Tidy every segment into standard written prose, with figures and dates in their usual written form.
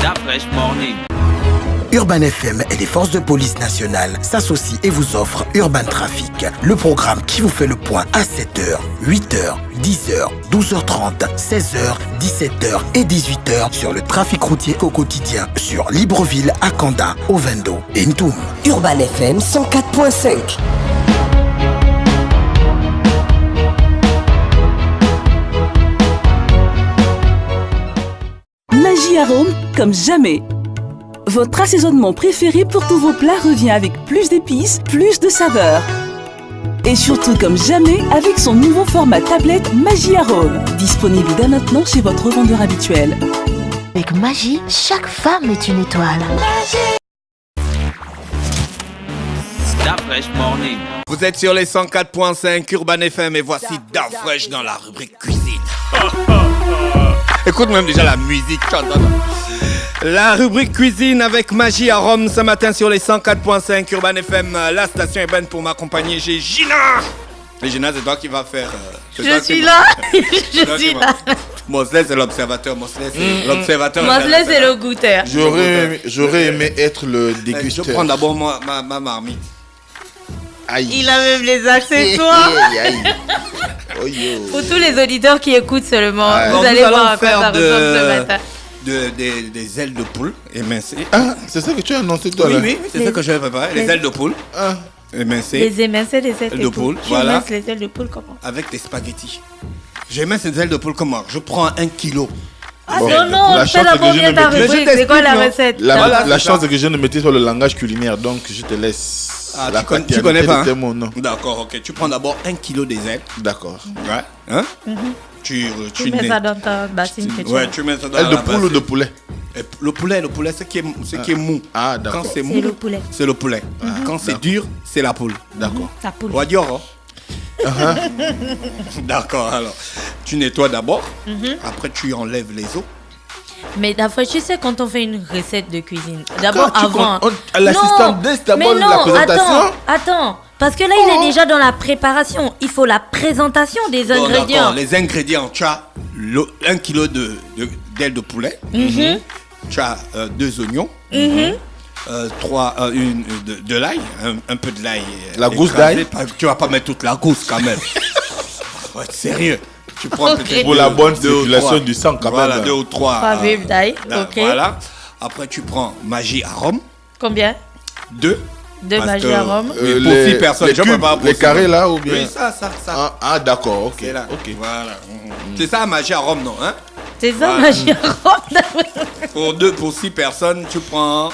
Da Fresh Morning. Urban FM et les forces de police nationales s'associent et vous offrent Urban Trafic, le programme qui vous fait le point à 7h, 8h, 10h, 12h30, 16h, 17h et 18h sur le trafic routier au quotidien sur Libreville, Akanda, Ovendo et Ntoum. Urban FM 104.5. Magie Arôme comme jamais. Votre assaisonnement préféré pour tous vos plats revient avec plus d'épices, plus de saveurs. Et surtout comme jamais avec son nouveau format tablette Magie Arôme. Disponible dès maintenant chez votre revendeur habituel. Avec Magie, chaque femme est une étoile. Da Fresh Morning. Vous êtes sur les 104.5 Urban FM et voici Da Fresh dans la rubrique cuisine. Écoute même déjà la musique. La rubrique cuisine avec Magie Arôme ce matin sur les 104.5 Urban FM. La station est bonne pour m'accompagner. J'ai Gina. Et Gina, c'est toi qui vas faire. Je suis là. Je suis là. Mosley, c'est l'observateur. Mosley, c'est l'observateur. Mosley, c'est le goûteur. J'aurais aimé être le dégusteur. Je prends d'abord ma marmite. Aïe. Il a même les accessoires. Oh, yo. Pour tous les auditeurs qui écoutent seulement, Alors, vous allez nous voir allons à quoi faire ça ressemble ce matin. des ailes de poule émincées. Ah, c'est ça que tu as annoncé toi là? Oui, c'est ça que je vais préparer. Les ailes de poule émincées. Les émincés des ailes de poule. Tu voilà. éminces les ailes de poule comment? Avec des spaghettis. J'émince ces ailes de poule comment? Je prends 1 kilo. Ah Bon, non, la fais chance, c'est d'abord que je bien ne ta maîtrise- rubrique. Mais je C'est quoi la t'explique, recette? Voilà, La c'est chance, ça. c'est que je ne maîtrise pas le langage culinaire, donc je te laisse. Ah, la tu paternité connais pas, hein? de tes mots, non. D'accord, ok. Tu prends d'abord 1 kilo des ailes. D'accord. Ouais. Hein? Tu mets ça dans ta bassine que tu Ouais, as. tu mets ça dans Aile de la poule ou bassine. de poulet? Et le poulet, c'est qui est mou. Ah, d'accord. Quand c'est mou, C'est le poulet. c'est le poulet. Quand c'est dur, c'est la poule. D'accord. Ta poule. On va dire, hein? D'accord, alors. Tu nettoies d'abord. Après, tu enlèves les os. Mais d'après, tu sais, quand on fait une recette de cuisine, d'abord Quand tu avant. l'assistante d'abord la présentation. Attends. Parce que là, il est déjà dans la préparation. Il faut la présentation des Bon, ingrédients. d'accord, les ingrédients, tu as 1 kilo d'ailes de poulet. Tu as 2 oignons. De l'ail, un peu de l'ail. La gousse écrasée. d'ail. Tu vas pas mettre toute la gousse quand même. Faut être sérieux. Tu prends peut-être Pour la bonne deux ou circulation trois. du sang, quand voilà, même. 2 ou 3. 3 bulbes d'ail. Ok. Voilà. Après, tu prends Magie Arôme. Combien? 2. De Magie Arôme. Pour 6 personnes. les Je cubes, prépare pour les six carrés personnes. là ou bien? Oui, ça. Ah, d'accord, ok. C'est là. Ok. Voilà. C'est ça, Magie Arôme, non? Hein? C'est ça, Voilà. Magie Arôme. Pour 6 personnes, tu prends.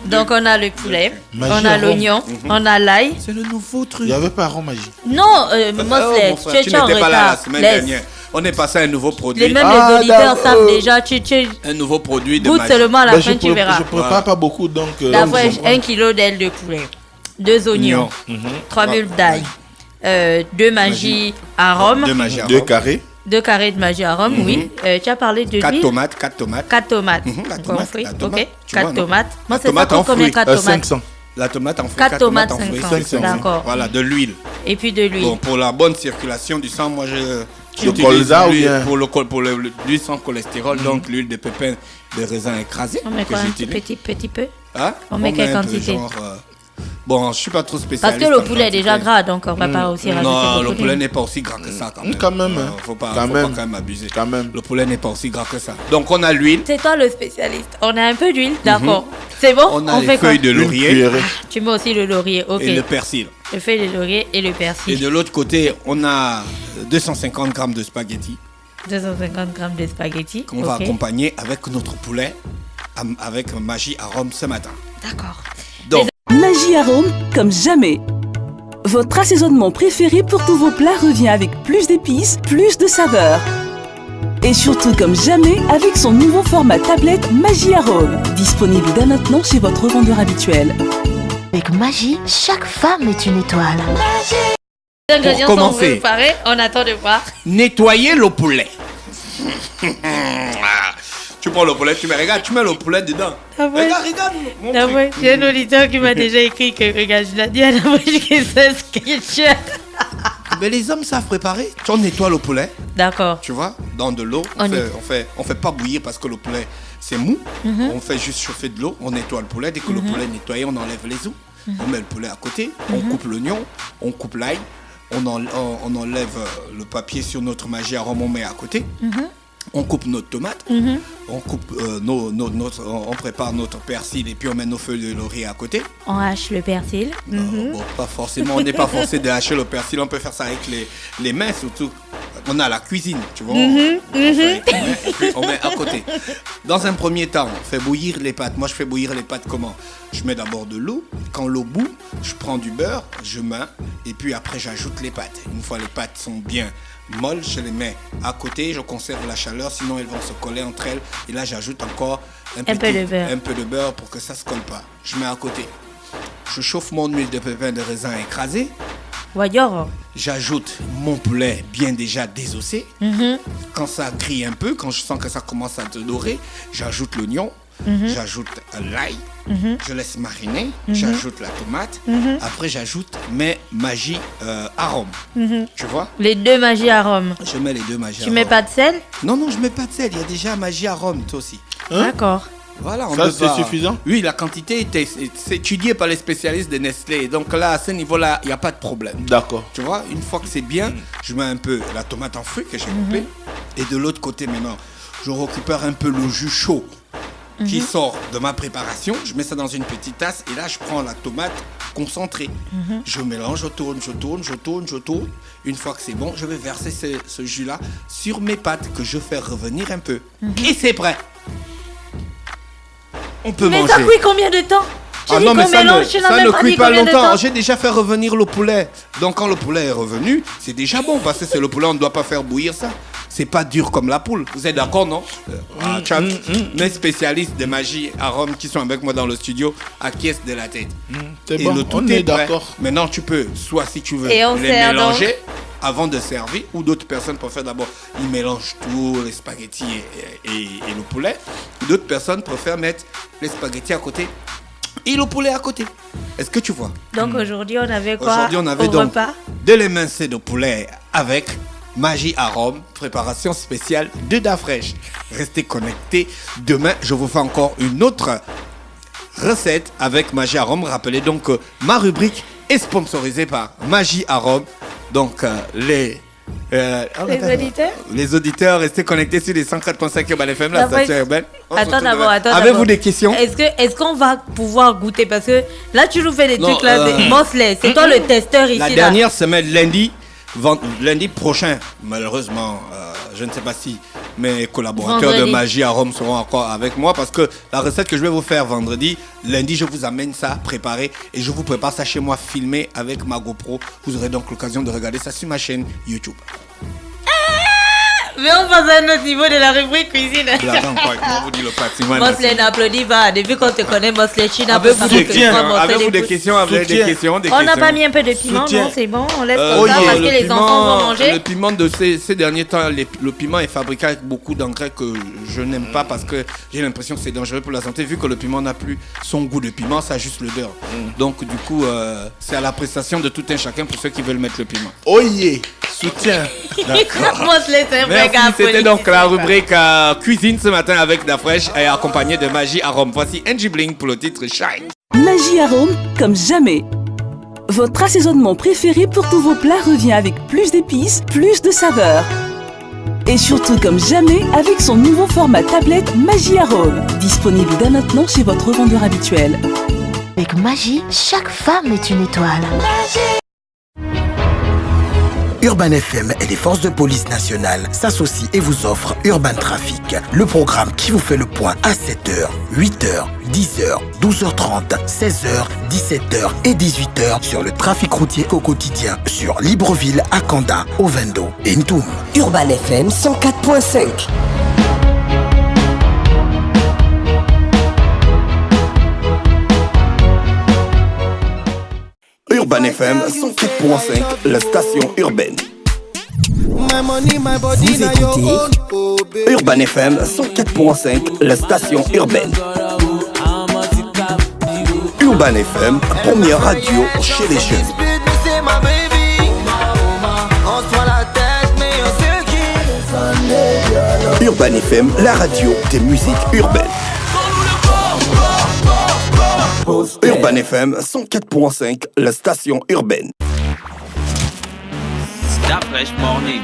Donc, on a le poulet, Magie on a Arôme. l'oignon, on a l'ail. C'est le nouveau truc. Il n'y avait pas arôme magie. Non, moi, Oh, c'est. mon frère, tu Tu es en n'étais pas là la retard. semaine Laisse. dernière. On est passé à un nouveau produit. Même Ah, les auditeurs d'accord. savent déjà. Tu Un nouveau produit de goûtes Magie. seulement à la Ben, fin, tu verras. Je prépare pas beaucoup, donc. La donc, fois, je comprends. 1 kilo d'ailes de poulet, 2 oignons, 3 bulbes d'ail, 2 Magie Arôme, De Magie 2 Arôme. carrés. 2 carrés de Magie Arôme, oui. Tu as parlé de 4 l'huile. tomates, 4 tomates. 4 tomates. La Compris, tomate, la tomate, ok. tu 4 vois, non? tomates. Moi, La c'est ça tomate en coûte combien fruits. 4 tomates 500. La tomate en fruits. 4 tomates, en fruits. 500. D'accord. Voilà, de l'huile. Et puis de l'huile. Bon, pour la bonne circulation du sang, moi j'utilise colza ou l'huile bien? pour l'huile sans cholestérol, donc l'huile de pépins de raisin écrasé. On met que quoi, un j'utilise. petit peu? Hein? On met quelle un peu, quantité? Bon, je suis pas trop Parce spécialiste. que le en poulet est déjà quantité. gras, donc on va pas aussi rajouter Non, beaucoup le poulet d'huile. n'est pas aussi gras que ça quand même. Quand même, hein. Faut pas Quand quand même. même abuser. Quand même. Le poulet n'est pas aussi gras que ça. Donc on a l'huile, C'est toi le spécialiste. On a un peu d'huile, d'accord. C'est bon? on a les fait quoi? feuilles de Une laurier cuillerée. Tu mets aussi le laurier, ok. et le persil. Le feuille de laurier et le Et persil. de l'autre côté, on a 250 grammes de spaghettis 250 grammes de spaghettis. qu'on va ok. accompagner avec notre poulet, avec Magie Arôme ce matin. D'accord. Donc, Magie Arôme comme jamais. Votre assaisonnement préféré pour tous vos plats revient avec plus d'épices, plus de saveurs. Et surtout comme jamais avec son nouveau format tablette Magie Arôme. Disponible dès maintenant chez votre revendeur habituel. Avec Magie, chaque femme est une étoile. Les ingrédients sont commencer. préparés, on attend de voir. nettoyer le poulet. Tu prends le poulet, tu mets le poulet dedans. Ah ouais. Regarde, mon Ah truc. ouais, j'ai un auditeur qui m'a déjà écrit que, regarde, je l'ai dit à la bouche que c'est Sketcher. Mais les hommes savent préparer. Tu nettoies le poulet. D'accord. Tu vois, dans de l'eau, on fait pas bouillir parce que le poulet c'est mou. On fait juste chauffer de l'eau, on nettoie le poulet. Dès que le poulet est nettoyé, on enlève les os. On met le poulet à côté, on coupe l'oignon, on coupe l'ail, on enlève le papier sur notre magie arôme, on met à côté. On coupe notre tomate, on coupe on prépare notre persil et puis on met nos feuilles de laurier à côté. On hache le persil. Bon, pas forcément, on n'est pas forcé de hacher le persil, on peut faire ça avec les mains surtout. On a la cuisine, tu vois. On fait avec les mains et puis on met à côté. Dans un premier temps, on fait bouillir les pâtes. Moi, je fais bouillir les pâtes comment? Je mets d'abord de l'eau. Quand l'eau bout, je prends du beurre, je mets et puis après j'ajoute les pâtes. Une fois les pâtes sont bien molles, je les mets à côté, je conserve la chaleur, sinon elles vont se coller entre elles. Et là, j'ajoute encore un peu de beurre pour que ça se colle pas. Je mets à côté. Je chauffe mon huile de pépins de raisin écrasée. Voyons. J'ajoute mon poulet bien déjà désossé. Quand ça grille un peu, quand je sens que ça commence à te dorer, j'ajoute l'oignon, j'ajoute l'ail, je laisse mariner, j'ajoute la tomate. Après, j'ajoute mes magies arômes. Tu vois? Les 2 magies arômes. Je mets les 2 magies arômes. Tu mets pas de sel? Non, je mets pas de sel. Il y a déjà magie arôme, toi aussi. D'accord. Voilà, ça c'est suffisant? C'est la quantité c'est étudié par les spécialistes de Nestlé. Donc là, à ce niveau-là, il n'y a pas de problème. D'accord. Tu vois, une fois que c'est bien, je mets un peu la tomate en fruits que j'ai coupée. Et de l'autre côté, maintenant, je récupère un peu le jus chaud qui sort de ma préparation. Je mets ça dans une petite tasse et là, je prends la tomate concentrée. Je mélange, je tourne. Une fois que c'est bon, je vais verser ce jus-là sur mes pâtes que je fais revenir un peu. Et c'est prêt. On peut manger. Mais ça cuit combien de temps? Ça ne cuit pas longtemps. J'ai déjà fait revenir le poulet. Donc quand le poulet est revenu, c'est déjà bon parce que c'est le poulet, on ne doit pas faire bouillir ça. C'est pas dur comme la poule. Vous êtes d'accord, non? Mes spécialistes de magie arôme qui sont avec moi dans le studio acquiescent de la tête. C'est bon, on est d'accord. Maintenant, tu peux, soit si tu veux, les mélanger avant de servir, ou d'autres personnes préfèrent d'abord, ils mélangent tout, les spaghettis et le poulet. D'autres personnes préfèrent mettre les spaghettis à côté et le poulet à côté. Est-ce que tu vois? Donc aujourd'hui, on avait quoi? Aujourd'hui, on avait donc de l'émincé de poulet avec magie arôme, préparation spéciale de Dafresh. Restez connectés. Demain, je vous fais encore une autre recette avec magie arôme. Rappelez donc que ma rubrique est sponsorisée par Magie Arôme. Donc, les auditeurs, restez connectés sur les 104.5 Urban FM, la station urbaine. Attends d'abord. Avez-vous des questions? Est-ce qu'on va pouvoir goûter? Parce que là, tu nous fais des trucs là. Mosley, c'est toi le testeur ici. La dernière semaine, lundi prochain, malheureusement, je ne sais pas si mes collaborateurs de Magie Arôme seront encore avec moi parce que la recette que je vais vous faire vendredi, lundi, je vous amène ça préparé et je vous prépare ça chez moi filmé avec ma GoPro. Vous aurez donc l'occasion de regarder ça sur ma chaîne YouTube. Mais on passe à un autre niveau de la rubrique cuisine. Comment vous dit le patrimoine? Mosley n'applaudit pas. Depuis qu'on te connaît, Mosley, tu n'as pas Avez-vous des questions? On n'a pas mis un peu de piment, non? C'est bon, on laisse comme ça parce que les enfants vont manger. Le piment de ces derniers temps, le piment est fabriqué avec beaucoup d'engrais que je n'aime pas parce que j'ai l'impression que c'est dangereux pour la santé. Vu que le piment n'a plus son goût de piment, ça a juste l'odeur. Donc du coup, c'est à l'appréciation de tout un chacun pour ceux qui veulent mettre le piment. Oh yeah, soutien. D'accord. Mosley, c'est vrai. C'était donc la rubrique cuisine ce matin avec Dafresh et accompagné de Magie Arôme. Voici Angie Bling pour le titre Shine. Magie Arôme comme jamais. Votre assaisonnement préféré pour tous vos plats revient avec plus d'épices, plus de saveurs. Et surtout comme jamais avec son nouveau format tablette Magie Arôme. Disponible dès maintenant chez votre revendeur habituel. Avec Magie, chaque femme est une étoile. Magie. Urban FM et les forces de police nationales s'associent et vous offrent Urban Trafic, le programme qui vous fait le point à 7h, 8h, 10h, 12h30, 16h, 17h et 18h sur le trafic routier au quotidien sur Libreville, Akanda, Ovendo et Ntoum. Urban FM 104.5. Urban FM 104.5, la station urbaine. Vous écoutez Urban FM 104.5, la station urbaine. Urban FM, première radio chez les jeunes. Urban FM, la radio des musiques urbaines. Urban FM 104.5, la station urbaine. Stop Fresh Morning.